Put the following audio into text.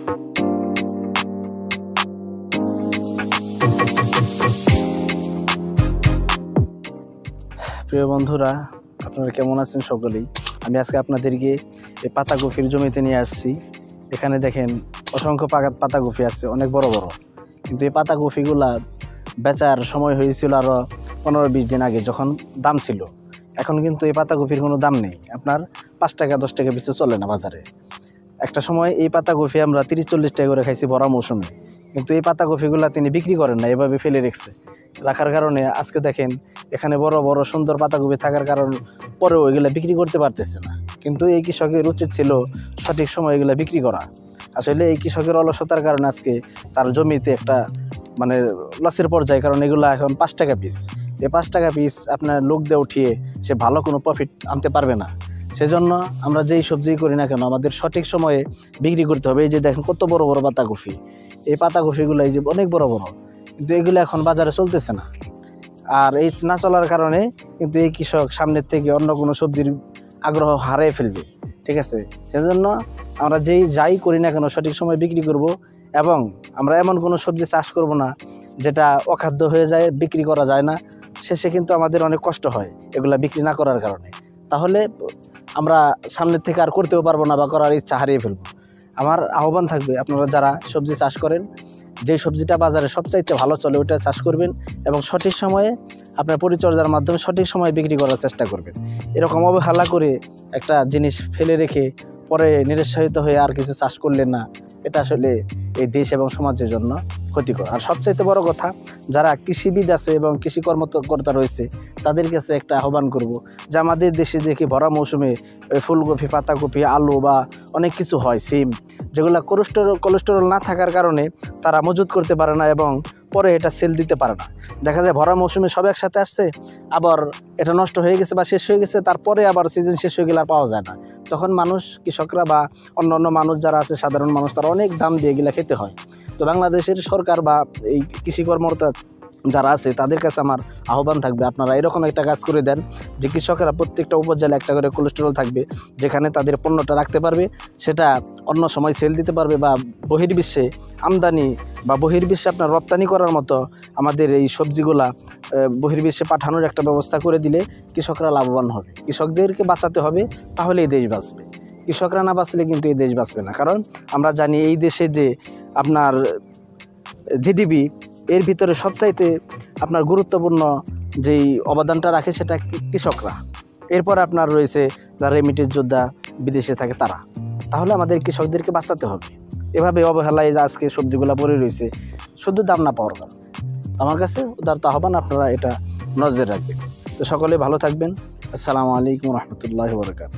প্রিয় বন্ধুরা, আপনারা কেমন আছেন? সকলেই আমি আজকে আপনাদেরকে এই পাতাকপির জমিতে নিয়ে আসছি। এখানে দেখেন অসংখ্য পাতাকপি আছে, অনেক বড় বড়। কিন্তু এই পাতাকপিগুলা বেচার সময় হয়েছিল আরও 15-20 দিন আগে, যখন দাম ছিল। এখন কিন্তু এই পাতাকপির কোনো দাম নেই। আপনার 5 টাকা 10 টাকা পিছু চলে না বাজারে। একটা সময় এই পাতাকপি আমরা 30-40 টাকা করে খাইছি ভরা মৌসুমে, কিন্তু এই পাতাকপিগুলা তিনি বিক্রি করেন না, এভাবে ফেলে রাখার কারণে আজকে দেখেন এখানে বড় বড় সুন্দর পাতাকপি থাকার কারণ পরেও এগুলা বিক্রি করতে পারতেছে না। কিন্তু এই কৃষকের উচিত ছিল সঠিক সময় এগুলা বিক্রি করা। আসলে এই কৃষকের অলসতার কারণে আজকে তার জমিতে একটা লসের পর্যায়ে, কারণ এগুলা এখন 5 টাকা পিস। এই 5 টাকা পিস আপনার লোক দিয়ে উঠিয়ে সে ভালো কোনো প্রফিট আনতে পারবে না। সেজন্য আমরা যেই সবজি করি না কেন আমাদের সঠিক সময়ে বিক্রি করতে হবে। এই যে দেখেন কত বড় বড় পাতাকপি, এই পাতাকপিগুলো এই যে অনেক বড় বড়, কিন্তু এগুলো এখন বাজারে চলতেছে না। আর এই না চলার কারণে কিন্তু এই কৃষক সামনের থেকে অন্য কোনো সবজির আগ্রহ হারিয়ে ফেলবে। ঠিক আছে, সেজন্য আমরা যাই করি না কেন সঠিক সময় বিক্রি করব, এবং আমরা এমন কোনো সবজি চাষ করব না যেটা অখাদ্য হয়ে যায়, বিক্রি করা যায় না। শেষে কিন্তু আমাদের অনেক কষ্ট হয় এগুলা বিক্রি না করার কারণে। তাহলে আমরা সামনের থেকে আর করতেও পারবো না বা করার ইচ্ছা হারিয়ে ফেলবো। আমার আহ্বান থাকবে, আপনারা যারা সবজি চাষ করেন, যে সবজিটা বাজারে সবচাইতে ভালো চলে ওটা চাষ করবেন, এবং সঠিক সময়ে আপনার পরিচর্যার মাধ্যমে সঠিক সময়ে বিক্রি করার চেষ্টা করবেন। এরকম অবহেলা করে একটা জিনিস ফেলে রেখে পরে নিরুৎসাহিত হয়ে আর কিছু চাষ করলেন না, এটা আসলে এই দেশ এবং সমাজের জন্য ক্ষতিকর। আর সবচাইতে বড় কথা, যারা কৃষিবিদ আছে এবং কৃষি কর্মকর্তা রয়েছে তাদের কাছে একটা আহ্বান করব যে আমাদের দেশে দেখি ভরা মৌসুমে ফুলকপি, পাতাকপি, আলু বা অনেক কিছু হয়, সিম, যেগুলো কোলেস্টেরল না থাকার কারণে তারা মজুত করতে পারে না এবং পরে এটা সেল দিতে পারে না। দেখা যায় ভরা মৌসুমে সব একসাথে আসছে, আবার এটা নষ্ট হয়ে গেছে বা শেষ হয়ে গেছে, তারপরে আবার সিজন শেষ হয়ে গেলে আর পাওয়া যায় না। তখন মানুষ, কৃষকরা বা অন্য মানুষ যারা আছে, সাধারণ মানুষ, তারা অনেক দাম দিয়ে এগুলা খেতে হয়। তো বাংলাদেশের সরকার বা এই কৃষি কর্মকর্তা যারা আছে তাদের কাছে আমার আহ্বান থাকবে, আপনারা এরকম একটা কাজ করে দেন যে কৃষকেরা প্রত্যেকটা উপজেলায় একটা করে কোলেস্টেরল থাকবে, যেখানে তাদের পণ্যটা রাখতে পারবে, সেটা অন্য সময় সেল দিতে পারবে বা বহির্বিশ্বে আমদানি বা বহির্বিশ্বে আপনার রপ্তানি করার মতো আমাদের এই সবজিগুলা বহির্বিশ্বে পাঠানোর একটা ব্যবস্থা করে দিলে কৃষকরা লাভবান হবে। কৃষকদেরকে বাঁচাতে হবে, তাহলে এই দেশ বাঁচবে। কৃষকরা না বাঁচলে কিন্তু এই দেশ বাঁচবে না। কারণ আমরা জানি এই দেশে যে আপনার জিডিপি, এর ভিতরে সবচাইতে আপনার গুরুত্বপূর্ণ যেই অবদানটা রাখে সেটা কৃষকরা। এরপর আপনার রয়েছে যারা রেমিটেন্স যোদ্ধা বিদেশে থাকে তারা। তাহলে আমাদের কৃষকদেরকে বাঁচাতে হবে। এভাবে অবহেলায় যে আজকে সবজিগুলো পড়ে রয়েছে শুধু দাম না পাওয়ার কারণে। আমার কাছে উদারত আহ্বান, আপনারা এটা নজর রাখবেন। তো সকলে ভালো থাকবেন। আসসালামু আলাইকুম রহমতুল্লাহি ওয়া বারাকাতুহু।